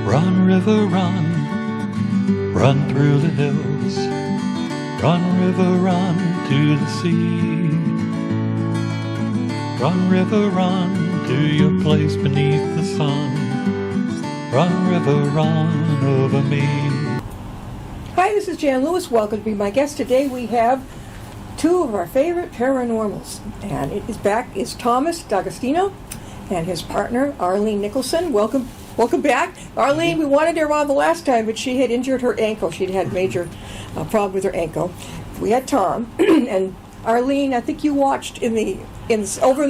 Run, river, run, run through the hills. Run, river, run to the sea. Run, river, run to your place beneath the sun. Run, river, run over me. Hi, this is Jan Lewis. Welcome to be my guest. Today we have two of our favorite paranormals. And it is Thomas D'Agostino and his partner, Arlene Nicholson. Welcome back. Arlene, we wanted her on the last time, but she had injured her ankle. She'd had major problem with her ankle. We had Tom. And Arlene, I think you watched over in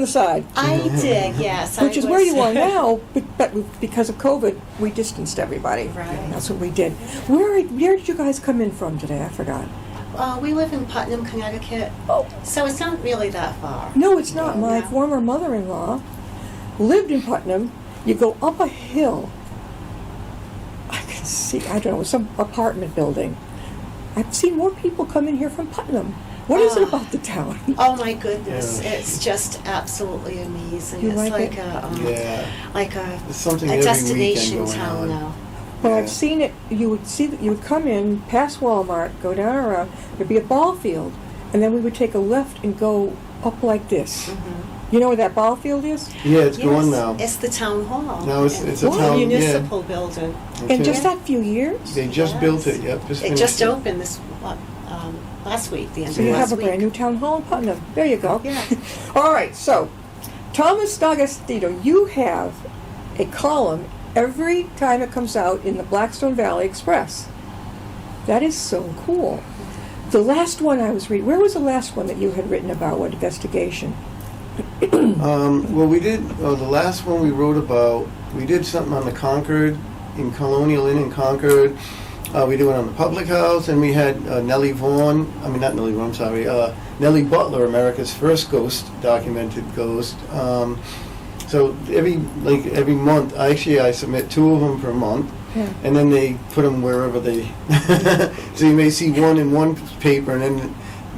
the side. I did, yes. Which is where you are now, but because of COVID, we distanced everybody. Right. And that's what we did. Where did you guys come in from today? I forgot. We live in Putnam, Connecticut. Oh. So it's not really that far. No, it's not. My No. former mother-in-law lived in Putnam. You go up a hill. I can see, I don't know, some apartment building. I've seen more people come in here from Putnam. What is it about the town? Oh my goodness, Yeah. it's just absolutely amazing. You It's like like it? It's something a every destination weekend going town on. now. Well, Yeah. I've seen it. You would come in past Walmart, go down around. There'd be a ball field, and then we would take a left and go up like this. You know where that ball field is? Yeah, it's Yes, gone now. it's the town hall. No, it's a What? town. Municipal building. In Okay. just that few years. They just Yes. built it. Yep, It finished just it. opened this last week, the end So of you last have a week. brand new town hall in Putnam. There you go. Yeah. All right, so Thomas D'Agostino, you have a column every time it comes out in the Blackstone Valley Express. That is so cool. The last one I was reading, where was the last one that you had written about? What investigation? Well, we did, the last one we wrote about, we did something on the Concord, in Colonial Inn in Concord. We did one on the Public House, and we had Nellie Butler, America's first documented ghost. So every month, I submit 2 of them per month. Yeah. And then they put them wherever they. So you may see one in one paper and then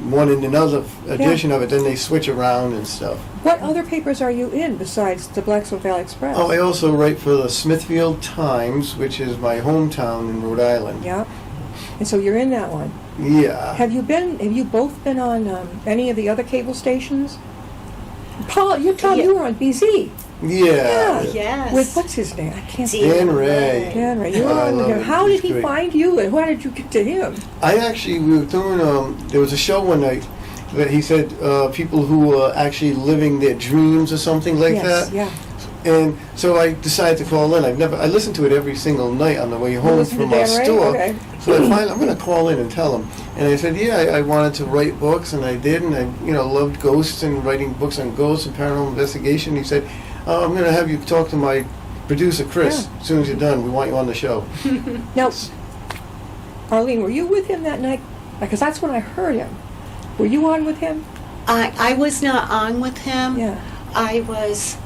one in another edition of it. Then they switch around and stuff. What other papers are you in besides the Blackstone Valley Express? Oh, I also write for the Smithfield Times, which is my hometown in Rhode Island. Yeah. And so you're in that one. Yeah. Have you both been on any of the other cable stations? Paul, you were on BZ. Yeah. Yes. With what's his name? I can't Dan Dan Ray. Dan Ray. You were I on with love him. it. How did He's he great. find you, and how did you get to him? We were doing, there was a show one night that he said people who were actually living their dreams or something like Yes, that. yeah. And so I decided to call in. I listened to it every single night on the way home listen to from our Dan Ray? store. Okay. So I finally, I'm going to call in and tell him. And I said, yeah, I wanted to write books, and I did, and I, loved ghosts and writing books on ghosts and paranormal investigation. He said, I'm going to have you talk to my producer, Chris, Yeah. as soon as you're done. We want you on the show. Now, Arlene, were you with him that night? Because that's when I heard him. Were you on with him? I was not on with him. Yeah. I was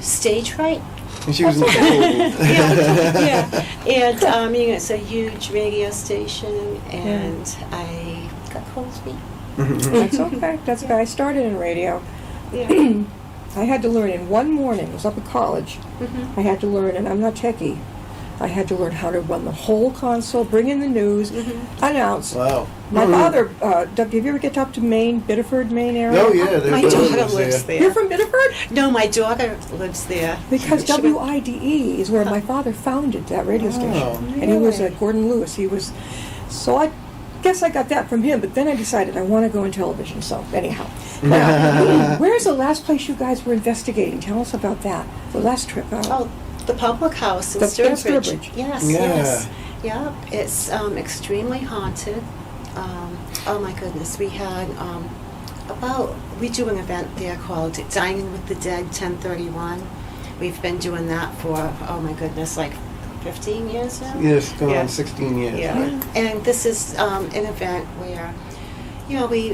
stage right. And she was in the Yeah. And it's a huge radio station, and I got cold feet. That's okay. That's okay. I started in radio. Yeah. I had to learn in one morning. I was up at college. I had to learn, and I'm not techie. I had to learn how to run the whole console, bring in the news, announce. Wow. My father, Doug, have you ever get up to Maine, Biddeford, Maine area? Oh, yeah. My daughter lives there. You're from Biddeford? No, my daughter lives there. Because She- WIDE is where my father founded that radio station. Oh. And he was Really? Gordon Lewis. So I guess I got that from him, but then I decided I want to go in television, so anyhow. Now, where's the last place you guys were investigating? Tell us about that. The last trip out. Oh, the public house in In Sturbridge. Sturbridge. Yes, Yeah. yes. Yeah, it's extremely haunted. Oh my goodness, we had we do an event there called Dining with the Dead 1031. We've been doing that for, oh my goodness, like 15 years now? Yes, going Yeah. on 16 years. Yeah, Right? and this is an event where, we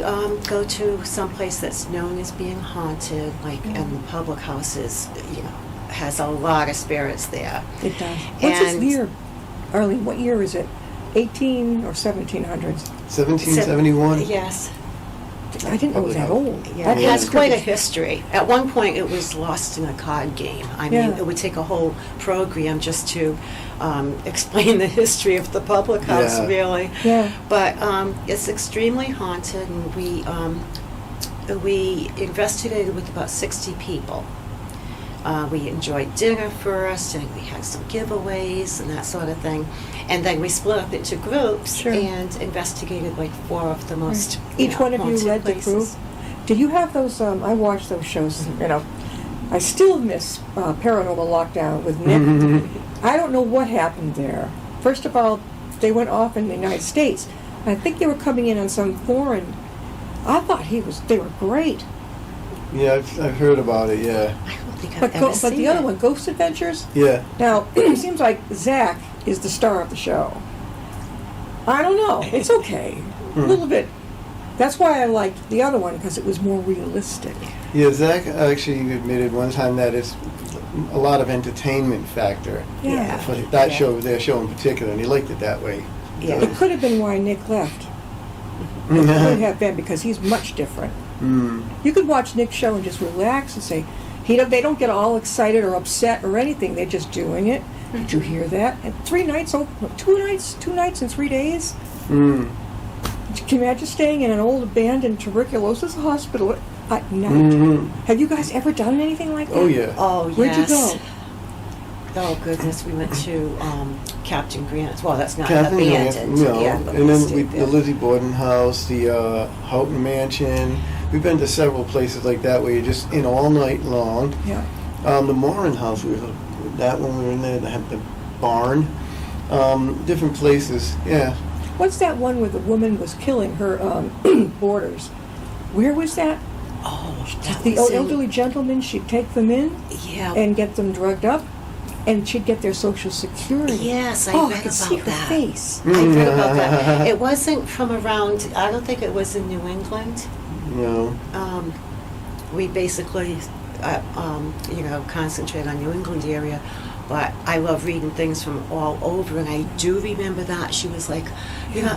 go to some place that's known as being haunted, like, and the public house is, has a lot of spirits there. It does. What's his And- year? Arlene, what year is it? 18 or 1700s? 1771. Yes. I didn't know it was that old. Yeah, That it has is quite a pretty- history. At one point, it was lost in a card game. I mean, Yeah. it would take a whole program just to explain the history of the public house, Yeah. really. Yeah. But it's extremely haunted, and we investigated with about 60 people. We enjoyed dinner first, and we had some giveaways and that sort of thing. And then we split up into groups Sure. and investigated like 4 of the most Each one of you haunted led the places. group. Did you have those? I watched those shows. I still miss Paranormal Lockdown with Nick. I don't know what happened there. First of all, they went off in the United States. I think they were coming in on some foreign. I thought they were great. Yeah, I've heard about it, yeah. I don't think I've But ever seen the other it. one, Ghost Adventures. Yeah. Now it seems like Zach is the star of the show. I don't know. It's okay. A little bit. That's why I liked the other one, because it was more realistic. Yeah, Zach actually admitted one time that it's a lot of entertainment factor Yeah. for that Yeah. show, their show in particular, and he liked it that way. Yeah. It could have been why Nick left. It could have been, because he's much different. Mm. You could watch Nick's show and just relax and say, they don't get all excited or upset or anything. They're just doing it. Did you hear that? And 2 nights in 3 days. Mm. Can you imagine staying in an old abandoned tuberculosis hospital at night? Mhm. Have you guys ever done anything like that? Oh, yeah. Oh, Where'd you yes. go? Oh, goodness, we went to Captain Grant's. Well, that's not Catherine abandoned. Grant, no. Yeah, but And then stayed the there. Lizzie Borden house, the Houghton Mansion. We've been to several places like that where you're just in all night long. Yeah. The Morin house, that one we were in there, they had the barn. Different places, yeah. What's that one where the woman was killing her boarders? Where was that? Oh, that The was in- elderly gentleman, she'd take them in Yeah. and get them drugged up, and she'd get their Social Security. Yes, I Oh, read I could about see her that. face. I read about that. It wasn't from around, I don't think it was in New England. No. We basically, concentrate on New England area, but I love reading things from all over, and I do remember that. She was like,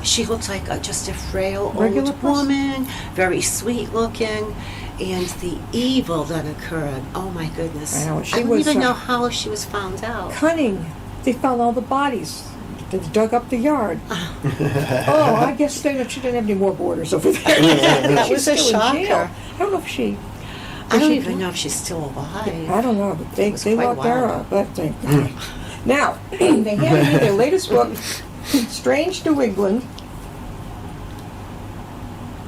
she looked like just a frail Regular old person. woman, very sweet looking, and the evil that occurred, oh my goodness. I know, she I don't was, even know how she was found out. Cunning. They found all the bodies. They dug up the yard. Oh, I guess she didn't have any more boarders over there. That She's was a still in jail. shocker. I don't know if she. I don't she- even know if she's still alive. I don't know, but they was they quite locked her wild. up. But thank God. Now, they handed me their latest book, Strange New England,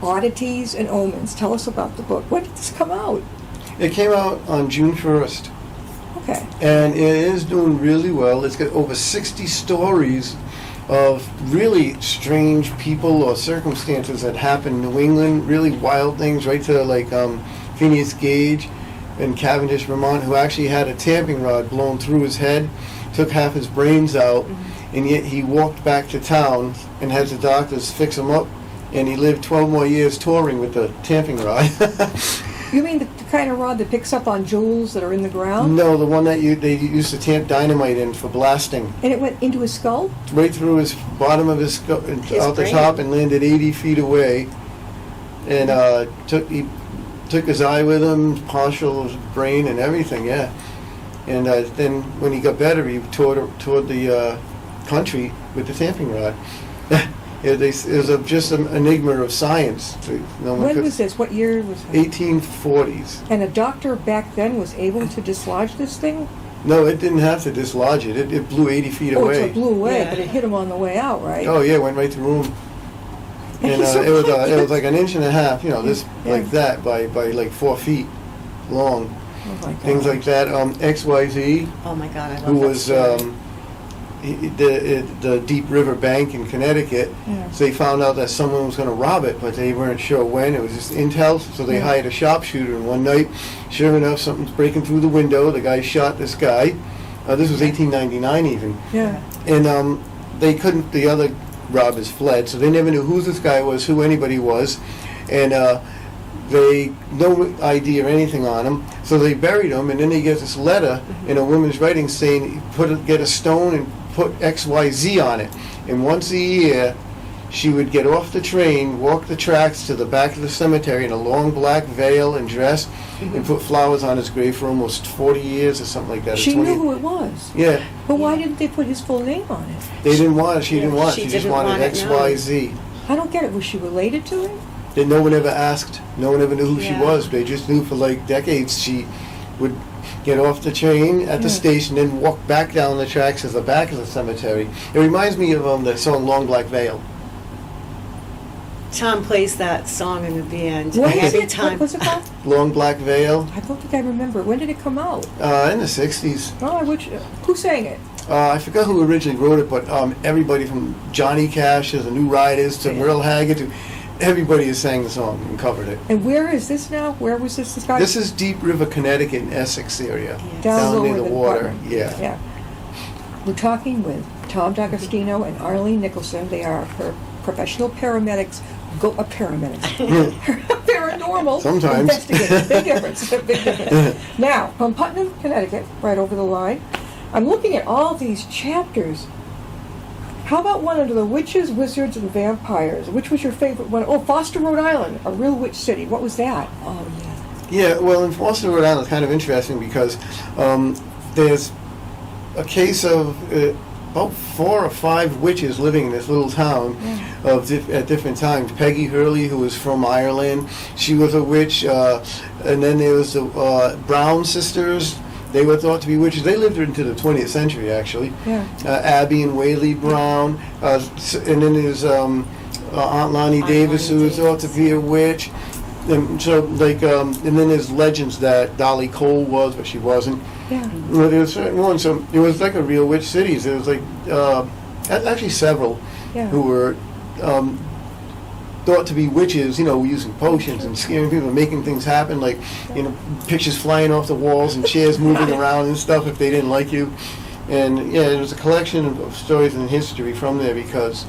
Oddities and Omens. Tell us about the book. When did this come out? It came out on June 1st, Okay. and it is doing really well. It's got over 60 stories of really strange people or circumstances that happen in New England, really wild things, right to like Phineas Gage in Cavendish, Vermont, who actually had a tamping rod blown through his head, took half his brains out, and yet he walked back to town and had the doctors fix him up, and he lived 12 more years touring with the tamping rod. You mean the kind of rod that picks up on jewels that are in the ground? No, the one that they used to tamp dynamite in for blasting. And it went into his skull? Right through his bottom of his skull, His out the brain. top, and landed 80 feet away. And he took his eye with him, partial his brain and everything, yeah. And then when he got better, he toured the country with the tamping rod. It was just an enigma of science. No one When could- was this? What year was it? 1840s. And a doctor back then was able to dislodge this thing? No, it didn't have to dislodge it. It blew 80 feet Oh, away. so it blew away, Yeah. but it hit him on the way out, right? Oh yeah, went right through him. And He's so it was like an inch and a half, this Yeah. like that by like 4 feet long. Oh my God. Things like that. XYZ, Oh my God, I love who that was story. the Deep River Bank in Connecticut. Yeah. So they found out that someone was going to rob it, but they weren't sure when. It was just intel, so they Yeah. hired a sharpshooter. And one night, sure enough, something's breaking through the window. The guy shot this guy. This was 1899 even. Yeah. And they couldn't, the other robbers fled, so they never knew who this guy was, who anybody was, and they no ID or anything on him, so they buried him, and then they get this letter in a woman's writing saying, get a stone and put XYZ on it, and once a year, she would get off the train, walk the tracks to the back of the cemetery in a long black veil and dress, and put flowers on his grave for almost 40 years or something like that. or She 20 knew who it was. Yeah. But why didn't they put his full name on it? They didn't want it. She didn't Yeah, want it. she She just didn't wanted want it X, known. Y, Z. I don't get it. Was she related to him? Then no one ever asked. No one ever knew who she Yeah. was. They just knew for like decades she would get off the train at the Yeah. station, then walk back down the tracks to the back of the cemetery. It reminds me of the song "Long Black Veil." Tom plays that song in the band What is every it? time. What was it called? "Long Black Veil" I don't think I remember. When did it come out? in the '60s. Oh, who sang it? I forgot who originally wrote it, but everybody from Johnny Cash to the New Riders to Yeah. Merle Haggard to everybody has sang the song and covered it. And where is this now? Where was this discovered? This is Deep River, Connecticut, in Essex area, Yes. Down near lower the than water. Butler. Yeah. Yeah. We're talking with Tom D'Agostino and Arlene Nicholson. They are her professional paramedics. Paranormal Sometimes. investigators. Big difference. Big difference. Now, from Putnam, Connecticut, right over the line, I'm looking at all these chapters. How about one under the witches, wizards, and vampires? Which was your favorite one? Oh, Foster, Rhode Island, a real witch city. What was that? Oh, yeah. Yeah, well, in Foster, Rhode Island, it's kind of interesting because there's a case of about 4 or 5 witches living in this little town at different times. Peggy Hurley, who was from Ireland, she was a witch. And then there was the Brown sisters. They were thought to be witches. They lived into the 20th century, actually. Yeah. Abby and Whaley Brown. And then there's Aunt Lonnie Davis, who was thought to be a witch. And so, and then there's legends that Dolly Cole was, but she wasn't. Yeah. Well, there was certain ones. So it was like a real witch city. There was like actually several Yeah. who were thought to be witches. Using potions and scaring people, making things happen, like pictures flying off the walls and chairs moving around and stuff if they didn't like you. And yeah, it was a collection of stories and history from there because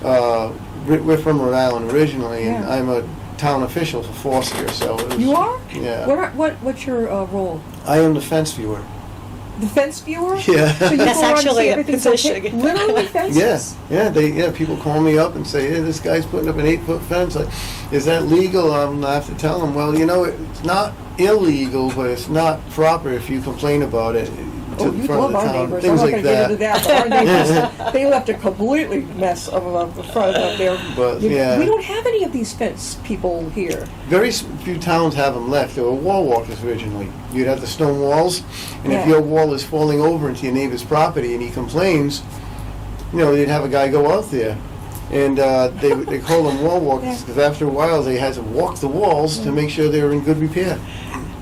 we're from Rhode Island originally, and Yeah. I'm a town official for Foster. So it was, You are? Yeah. What's your role? I am the fence viewer. The fence viewer? Yeah. So you That's go around and see actually a everything's okay? position. Literally fences? Yeah, people call me up and say, hey, this guy's putting up an 8-foot fence. Like, is that legal? I have to tell them, well, it's not illegal, but it's not proper if you complain about it Oh, in you front of love the our town. neighbors. Things I'm not like going to get into that. that. But our neighbors, they left a completely mess of the front of there. But, yeah. We don't have any of these fence people here. Very few towns have them left. There were wall walkers originally. You'd have the stone walls, and if Yeah. your wall is falling over into your neighbor's property and he complains, they'd have a guy go out there. And they call them wall walkers Yeah. because after a while they had to walk the walls to make sure they were in good repair.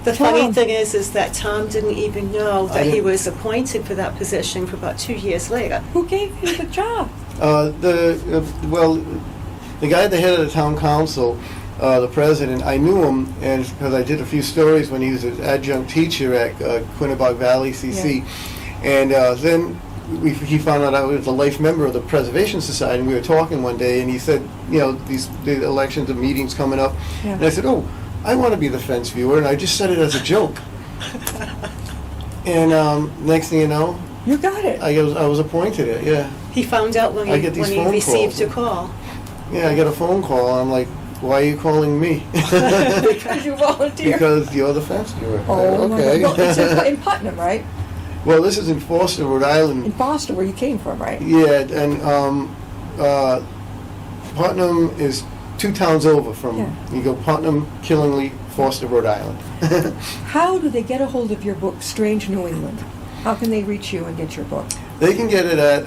The funny Tom. thing is that Tom didn't even know I that he didn't- was appointed for that position for about 2 years later. Who gave you the job? The guy at the head of the town council, the president, I knew him, and because I did a few stories when he was an adjunct teacher at Quinnebog Valley CC, and then he found out I was a life member of the Preservation Society, and we were talking one day, and he said, the elections and meetings coming up, Yeah. and I said, oh, I want to be the fence viewer, and I just said it as a joke. And next thing you know, You got it. I was appointed it, yeah. He found out when I he, get these when he phone received calls. a call. Yeah, I get a phone call, and I'm like, why are you calling me? Because you volunteered. Because you're the fence viewer. Oh, my Okay. God. No, it's in Putnam, right? Well, this is in Foster, Rhode In Island. Boston, where you came from, right? Yeah, and Putnam is 2 towns over from, Yeah. you go Putnam, Killingly, Foster, Rhode Island. How do they get a hold of your book, Strange New England? How can they reach you and get your book? They can get it at,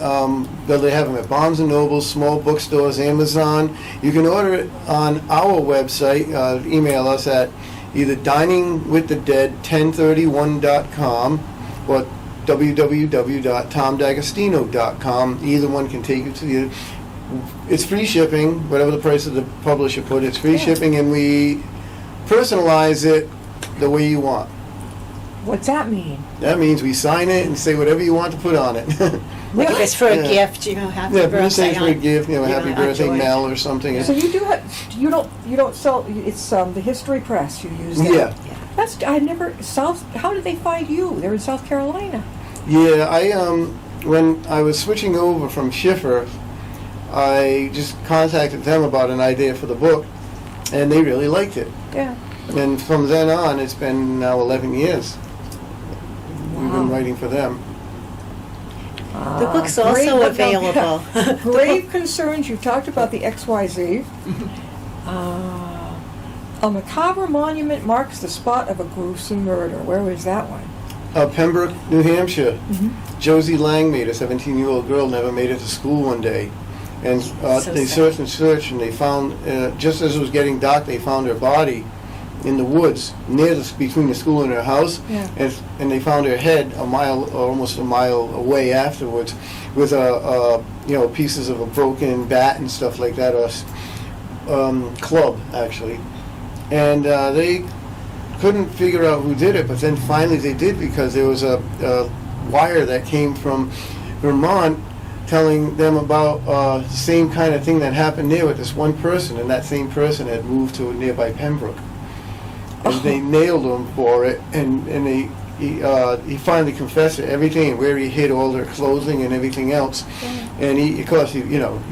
they have them at Barnes & Noble, small bookstores, Amazon. You can order it on our website. Email us at either diningwiththedead1031.com or www.tomdagostino.com. Either one can take you to the... It's free shipping, whatever the price of the publisher put. It's free Yeah. shipping, and we personalize it the way you want. What's that mean? That means we sign it and say whatebe you want to put on it. Like if it's for a Yeah. gift, happy Yeah, birthday. say for a gift, happy on birthday, George. Mel or something. So you do have, you don't sell, it's the History Press you use that. Yeah. That's, how did they find you? They're in South Carolina. Yeah, when I was switching over from Schiffer, I just contacted them about an idea for the book, and they really liked it. Yeah. And from then on, it's been now 11 years. We've been Wow. writing for them. The book's Grave- also available. Grave concerns. You talked about the XYZ. A macabre monument marks the spot of a gruesome murder. Where was that one? Pembroke, New Hampshire. Mm-hmm. Josie Langmaid, a 17-year-old girl, never made it to school one day. And So they sad. searched and searched, and they found, just as it was getting dark, they found her body in the woods between the school and her house. Yeah. And they found her head almost a mile away afterwards, with pieces of a broken bat and stuff like that, or club actually. And they couldn't figure out who did it, but then finally they did, because there was a wire that came from Vermont telling them about the same kind of thing that happened there with this one person, and that same person had moved to nearby Pembroke. And they nailed him for it, and he finally confessed to everything, where he hid all their clothing and everything else. And he, of course, he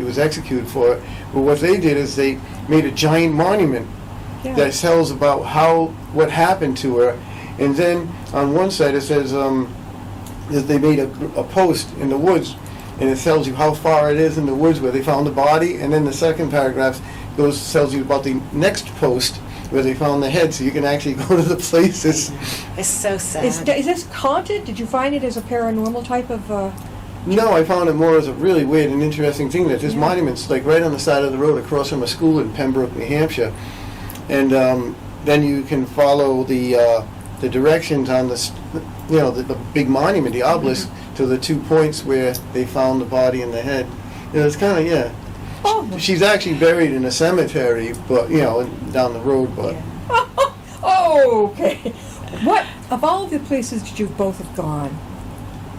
was executed for it. But what they did is they made a giant monument that tells about what happened to her. And then on one side it says that they made a post in the woods, and it tells you how far it is in the woods where they found the body. And then the second paragraph tells you about the next post where they found the head, so you can actually go to the places. It's so sad. Is this haunted? Did you find it as a paranormal type of? No, I found it more as a really weird and interesting thing, that this Yeah. monument's like right on the side of the road across from a school in Pembroke, New Hampshire. And then you can follow the directions on the big monument, the obelisk, to the 2 points where they found the body and the head. It's kind of, yeah. Oh. She's actually buried in a cemetery, but down the road. But Oh, okay. What of all of the places that you both have gone,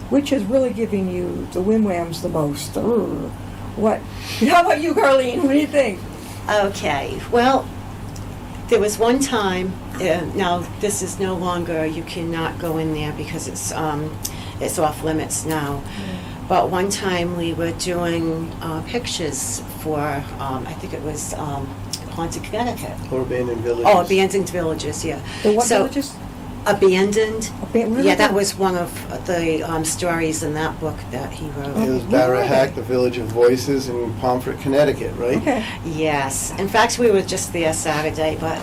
which has really given you the wham-whams the most? What? How about you, Arlene? What do you think? Okay, well, there was one time, now this is no longer, you cannot go in there because it's off limits now. But one time we were doing pictures for, I think it was Haunted Connecticut. or abandoned villages. Oh, abandoned villages, yeah. The what So, villages? Abandoned. Really? Yeah, that was one of the stories in that book that he wrote. It was Where were Barahack, they? the Village of Voices in Pomfret, Connecticut, right? Okay. Yes. In fact, we were just there Saturday, but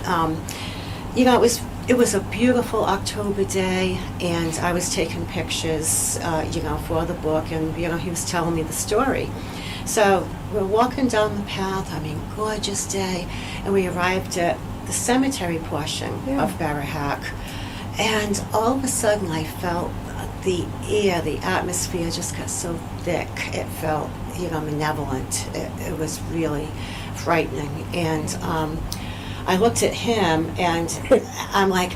it was a beautiful October day, and I was taking pictures, for the book, and he was telling me the story. So we're walking down the path. Gorgeous day, and we arrived at the cemetery portion of Barahack, and all of a sudden I felt the air, the atmosphere just got so thick. It felt, malevolent. It was really frightening, and I looked at him and I'm like,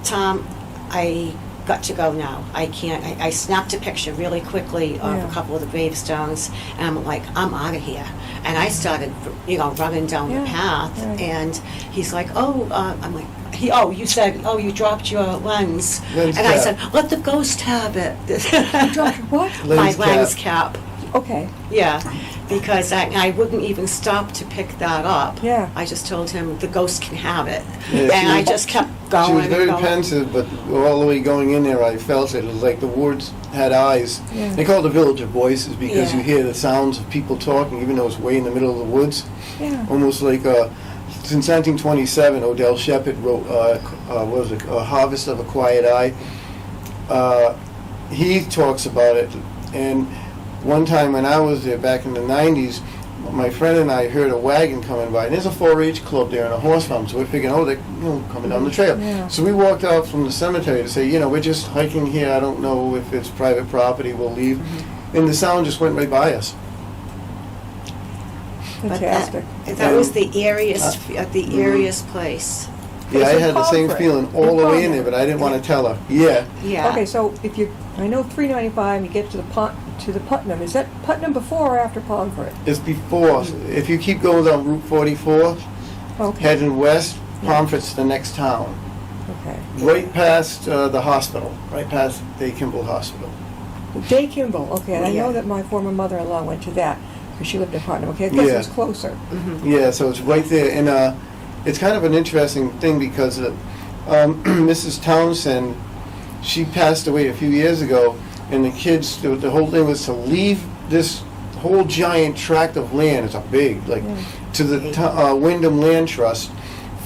Tom, I got to go now. I can't. I snapped a picture really quickly of a couple of the gravestones, and I'm like, I'm out of here. And I started, running down the path, and he's like, I'm like, you said, you dropped your lens. Lens and I cap. said, let the ghost have it. You dropped your what? My Lens lens cap. cap. Okay. Yeah, because I wouldn't even stop to pick that up. Yeah. I just told him the ghost can have it. Yeah, And I just kept going. She was very and going. pensive, but all the way going in there, I felt it. It was like the woods had eyes. Yeah. They call it the Village of Voices because Yeah. you hear the sounds of people talking, even though it's way in the middle of the woods. Yeah. Almost like, since 1927, Odell Shepard wrote, A Harvest of a Quiet Eye. He talks about it, and one time when I was there back in the 90s, my friend and I heard a wagon coming by, and there's a 4-H club there and a horse farm, so we're thinking, they're coming down the trail. Yeah. So we walked out from the cemetery to say, we're just hiking here, I don't know if it's private property, we'll leave. And the sound just went right by us. But Fantastic. that was the eeriest place. Yeah, I It's in had the same Pomfret. feeling all the way in there, Pomfret. but I didn't want to tell her. Yeah. Yeah. Okay, so I know 395, you get to the Putnam. Is that Putnam before or after Pomfret? It's before. If you keep going down Route 44, Okay. heading west, Pomfret's the next town. Okay. Right past the hospital, right past Day Kimball Hospital. Day Kimball. Okay, and I know Yeah. that my former mother-in-law went to that. Because she lived in Putnam. Okay, I guess Yeah. it's closer. Yeah, so it's right there, and it's kind of an interesting thing because Mrs. Townsend, she passed away a few years ago, and the kids, the whole thing was to leave this whole giant tract of land, it's a big, like, to the Wyndham Land Trust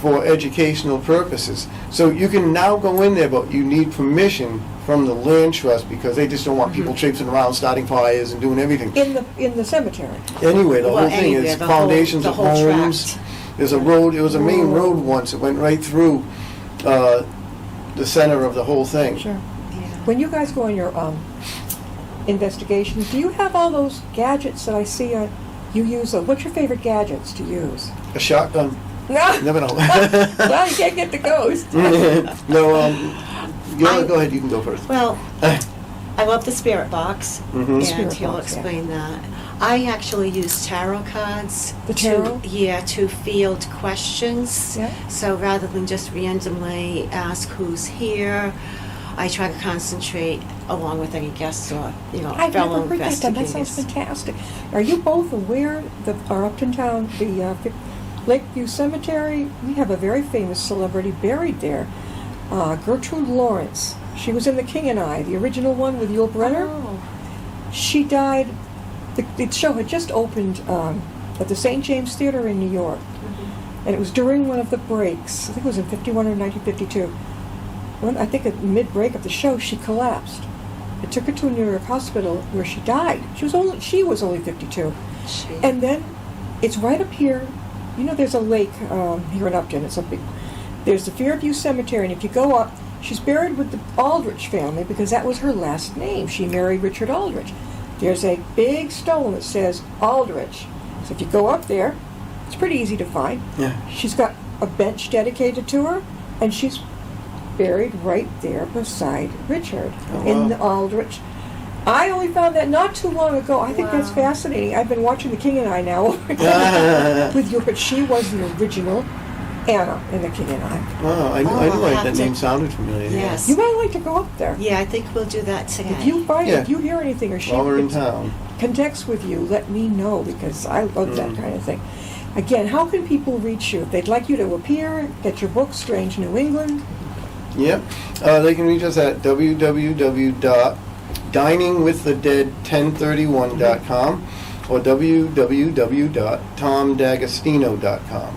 for educational purposes. So you can now go in there, but you need permission from the land trust because they just don't want people traipsing around, starting fires and doing everything. In the cemetery. Anyway, the Well, whole thing anywhere, is the foundations whole- of the whole homes. tract. There's a road, it was a main road once, it went right through the center of the whole thing. Sure. Yeah. When you guys go on your investigations, do you have all those gadgets that I see you use? What's your favorite gadgets to use? A shotgun, No. never know. Well, you can't get the ghost. No, go ahead, you can go first. Well, I love the spirit box, Mhm. and Spirit he'll box, yeah. explain that. I actually use tarot cards. The tarot? To field questions. Yeah. So rather than just randomly ask who's here, I try to concentrate along with any guests or, I've fellow never heard that done. That investigators. sounds fantastic. Are you both aware that our Upton Town, the Lakeview Cemetery, we have a very famous celebrity buried there, Gertrude Lawrence. She was in The King and I, the original one with Yul Brynner. Oh. She died. The show had just opened at the St. James Theater in New York, and it was during one of the breaks. I think it was in 51 or 1952. I think at mid-break of the show, she collapsed. It took her to a New York hospital where she died. She was only 52. And then it's right up here. There's a lake here in Upton. There's the Fairview Cemetery, and if you go up, she's buried with the Aldrich family because that was her last name. She married Richard Aldrich. There's a big stone that says Aldrich. So if you go up there, it's pretty easy to find. Yeah. She's got a bench dedicated to her, and she's buried right there beside Richard in the Aldrich. I only found that not too long ago. I think that's Wow. fascinating. I've been watching The King and I now with you, but she was the original Anna in The King and I. Oh, I knew I'll like have that to- name sounded familiar. Yes. You might like to go up there. Yeah, I think we'll do that today. If you hear anything or she While we're in town. connects with you, let me know because I love that kind of thing. Again, how can people reach you? If they'd like you to appear, get your book, Strange New England. Yep. They can reach us at www.diningwiththedead1031.com or www.tomdagostino.com.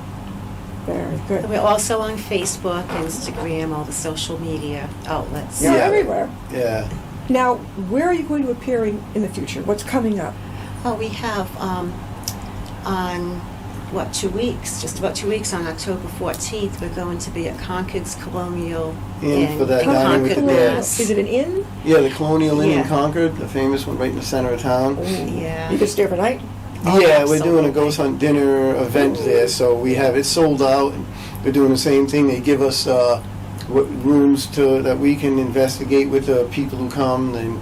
Very good. We're also on Facebook, Instagram, all the social media outlets. You're Yeah. everywhere. Yeah. Now, where are you going to appear in the future? What's coming up? Oh, we have on 2 weeks, just about 2 weeks, on October 14th, we're going to be at Concord's Colonial In for that in Dining with Concord, the Dead. Mass. Is it an inn? Yeah, the Colonial Inn in Yeah. Concord, the famous one right in the center of town. Yeah. You can stay overnight? Oh, Yeah, we're doing a absolutely. ghost hunt dinner event there, so we have it sold out. And we're doing the same thing. They give us rooms that we can investigate with the people who come, and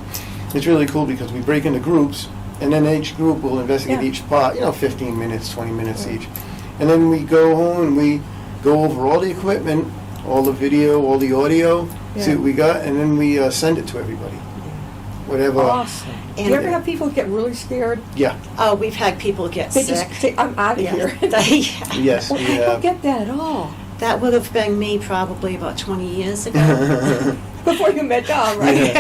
it's really cool because we break into groups, and then each group will investigate Yeah. each spot. 15 minutes, 20 minutes each, and then we go home and we go over all the equipment, all the video, all the audio, see Yeah. what we got, and then we send it to everybody. Whatever. Awesome. Do you And- ever have people get really scared? Yeah. Oh, we've had people get They sick. just say, I'm out of Yeah. here. Yes, Well, we I don't have. get that at all. That would have been me probably about 20 years ago. Before you met Dom, right?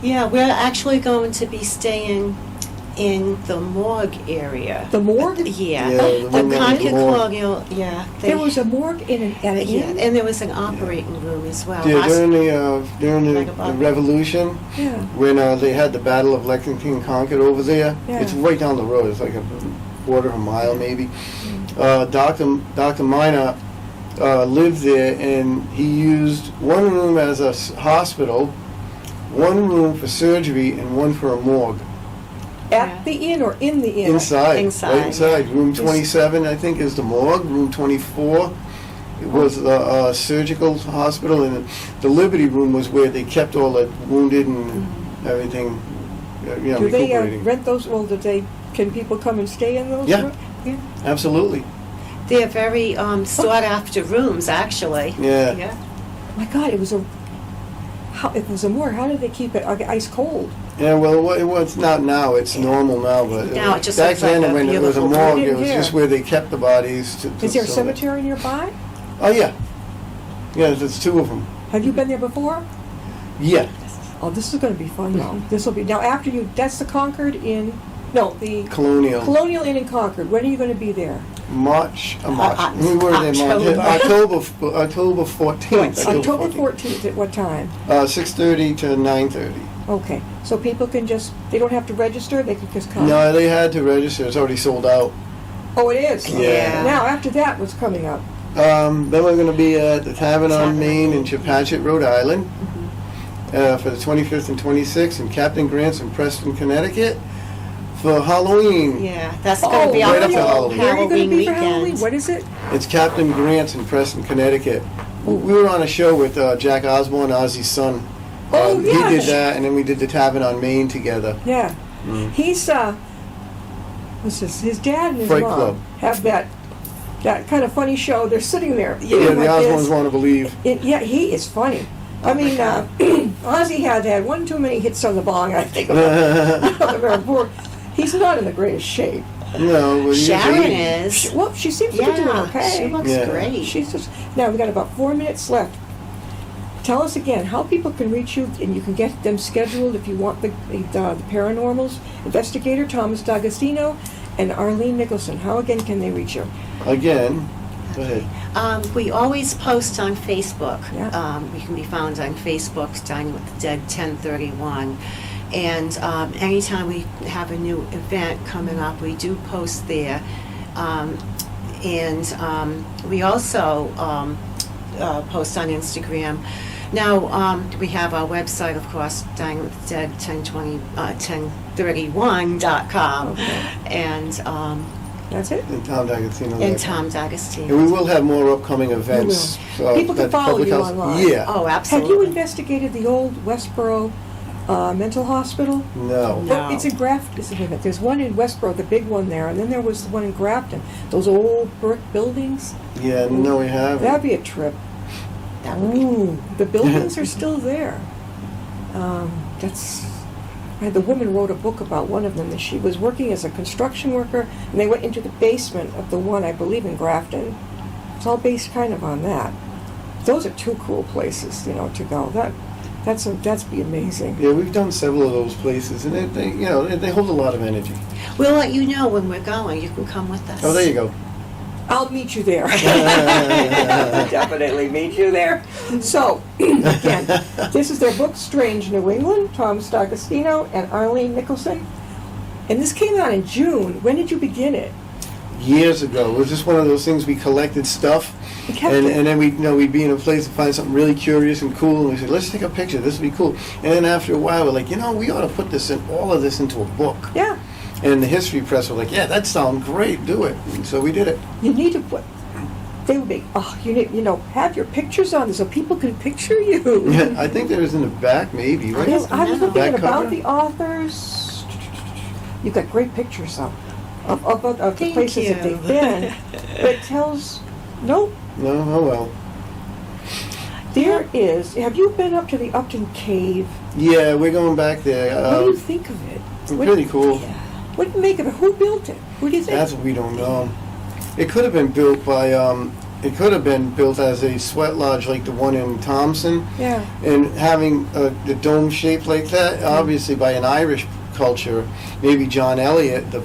Yeah, we're actually going to be staying in the morgue area. The morgue? Yeah. Yeah, the The one that was Concord the morgue. Colonial, yeah. There was a morgue at an Yeah, inn? and there was an operating room as well. Yeah, during Like the above. Revolution, Yeah. when they had the Battle of Lexington and Concord over there, Yeah. it's right down the road. It's like a quarter of a mile maybe. Dr. Minor lived there, and he used one room as a hospital, one room for surgery, and one for a morgue. At the inn or in the inn? Inside, Inside, right inside. Room 27, I think, is the morgue. Room 24 was the surgical hospital, and the Liberty Room was where they kept all the wounded and everything. Do they recuperating. rent those? Well, can people come and stay in those? Yeah. rooms? Yeah. Absolutely. They're very sought after rooms, actually. Yeah. Yeah. My God, it was a morgue. How did they keep it ice cold? Yeah, well, it's not now. It's normal now, but Now it just back looks like then a when it was a beautiful morgue, it building was here. just where they kept the bodies. Is there a so that- cemetery nearby? Oh yeah, yeah. There's two of them. Have you been there before? Yeah, Oh, this is going to be fun, though. This will be, now after you, that's the Concord Inn, no, the Colonial. Colonial Inn in Concord. When are you going to be there? March. We were there October. October 14th. October 14th, at what time? 6:30 to 9:30. Okay, so people can just, they don't have to register, they can just come? No, they had to register. It's already sold out. Oh, it is? Yeah. Now, after that, what's coming up? Then we're going to be at the Tavern on Main in Chepachet, Rhode Island, for the 25th and 26th, and Captain Grant's in Preston, Connecticut, for Halloween. Yeah, that's going to be right our up to whole Halloween. Where are you going Halloween to be for Halloween? weekend. What is it? It's Captain Grant's in Preston, Connecticut. We were on a show with Jack Osborne, Ozzy's son. Oh, yeah. He did that, and then we did the Tavern on Main together. Yeah. He's, what's this? His dad and his Fright mom Club. have that kind of funny show. They're sitting there. Yeah, the like Osbornes this. want to believe. Yeah, he is funny. I mean, Ozzy had one too many hits on the bong, I think. He's not in the greatest shape. No, but Sharon is. Well, she seems to be doing Yeah, okay. she looks Yeah. great. She's just, now we've got about 4 minutes left. Tell us again how people can reach you, and you can get them scheduled if you want the Paranormals investigator Thomas D'Agostino and Arlene Nicholson. How again can they reach you? Again, go ahead. We always post on Facebook. Yeah. We can be found on Facebook, Dining with the Dead 1031. And anytime we have a new event coming up, we do post there. We also post on Instagram. Now, we have our website, of course, Dining with the Dead 1031.com. Okay. And That's it? And Tom D'Agostino. Tom D'Agostino. And we will have more upcoming events. People can at follow Public you House. online. Yeah. Oh, Have absolutely. you investigated the old Westboro mental hospital? No. No. It's in Grafton. There's one in Westboro, the big one there, and then there was the one in Grafton. Those old brick buildings. Yeah, no, we haven't. That'd be a trip. That would be Ooh, the buildings are still there. The woman wrote a book about one of them, and she was working as a construction worker, and they went into the basement of the one, I believe, in Grafton. It's all based kind of on that. Those are two cool places, to go. That's be amazing. Yeah, we've done several of those places, and they hold a lot of energy. We'll let you know when we're going. You can come with us. Oh, there you go. I'll meet you there. Definitely meet you there. So, again, this is their book, Strange New England, Thomas D'Agostino and Arlene Nicholson. And this came out in June. When did you begin it? Years ago, it was just one of those things. We collected stuff, You kept and it. then we'd be in a place and find something really curious and cool, and we said, let's take a picture. This would be cool. And then after a while, we're like, we ought to put all of this into a book. Yeah. And the history press were like, yeah, that sounds great. Do it. And so we did it. You need to put, they would be, you need, have your pictures on this so people can picture you. I think there was in the back, maybe, right? Yes, I was looking Back at about cover? the authors. You've got great pictures, though, of the Thank places you. that they've been. But it tells, nope. No, oh well. There is, have you been up to the Upton Cave? Yeah, we're going back there. What do you think of it? Pretty cool. What do you make of it? Who built it? Who do you think? That's what we don't know. It could have been built by, as a sweat lodge like the one in Thompson, Yeah. and having the dome shaped like that, obviously by an Irish culture. Maybe John Eliot, the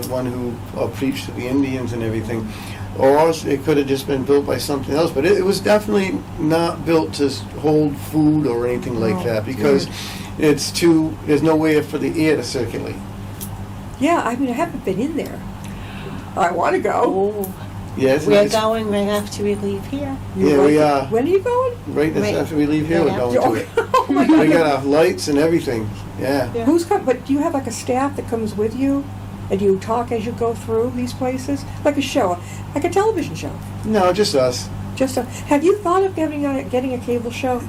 one who preached to the Indians and everything. Or it could have just been built by something else, but it was definitely not built to hold food or anything like No, that, because there's no way for the air to circulate. Yeah, I mean, I haven't been in there. I want to go. Oh, Yes, we're going right after we leave here. Yeah, we are. When are you going? Right Right. after we leave here, we're Right going to it. Oh, my We God. got our lights and everything. Yeah. Yeah. Who's come? But do you have like a staff that comes with you, and you talk as you go through these places, like a show, like a television show? No, just us. Have you thought of getting a cable show?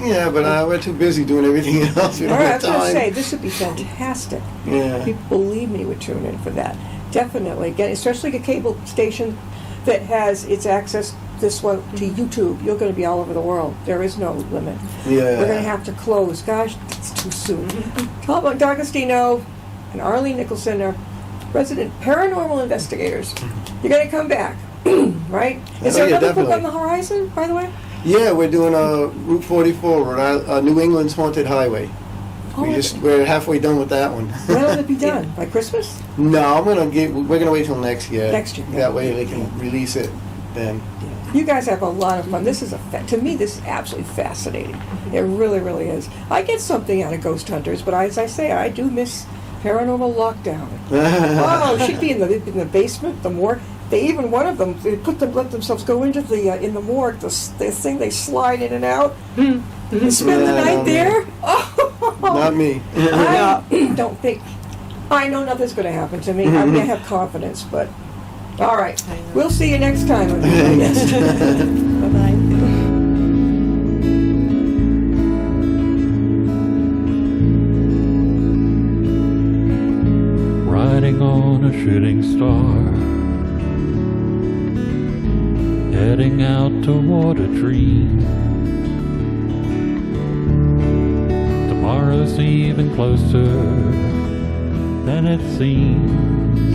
Yeah, but we're too busy doing everything else. We All don't right, I have was going to say time. this would be fantastic. Yeah. People, believe me, would tune in for that. Definitely, especially a cable station that has its access this one to YouTube. You're going to be all over the world. There is no limit. Yeah. We're going to have to close. Gosh, it's happen soon. Tom D'Agostino and Arlene Nicholson are resident paranormal investigators. You're going to come back, right? Is there yeah, another book definitely. on the horizon, by the way? Yeah, we're doing Route 44, New England's Haunted Highway. We're halfway done with that one. When will it be done? By Christmas? No, we're gonna wait till next year. Next year, yeah. That way they can release it then. You guys have a lot of fun. This is to me, this is absolutely fascinating. It really, really is. I get something out of Ghost Hunters, but as I say, I do miss Paranormal Lockdown. Oh, she'd be in the basement, the morgue. One of them, let themselves go into in the morgue. The thing they slide in and out. And spend the night there. Oh, Not me. I don't think. I know nothing's going to happen to me. I'm going to have confidence, but all right. We'll see you next time. Bye-bye. Riding on a shooting star, heading out toward a dream. Tomorrow's even closer than it seems.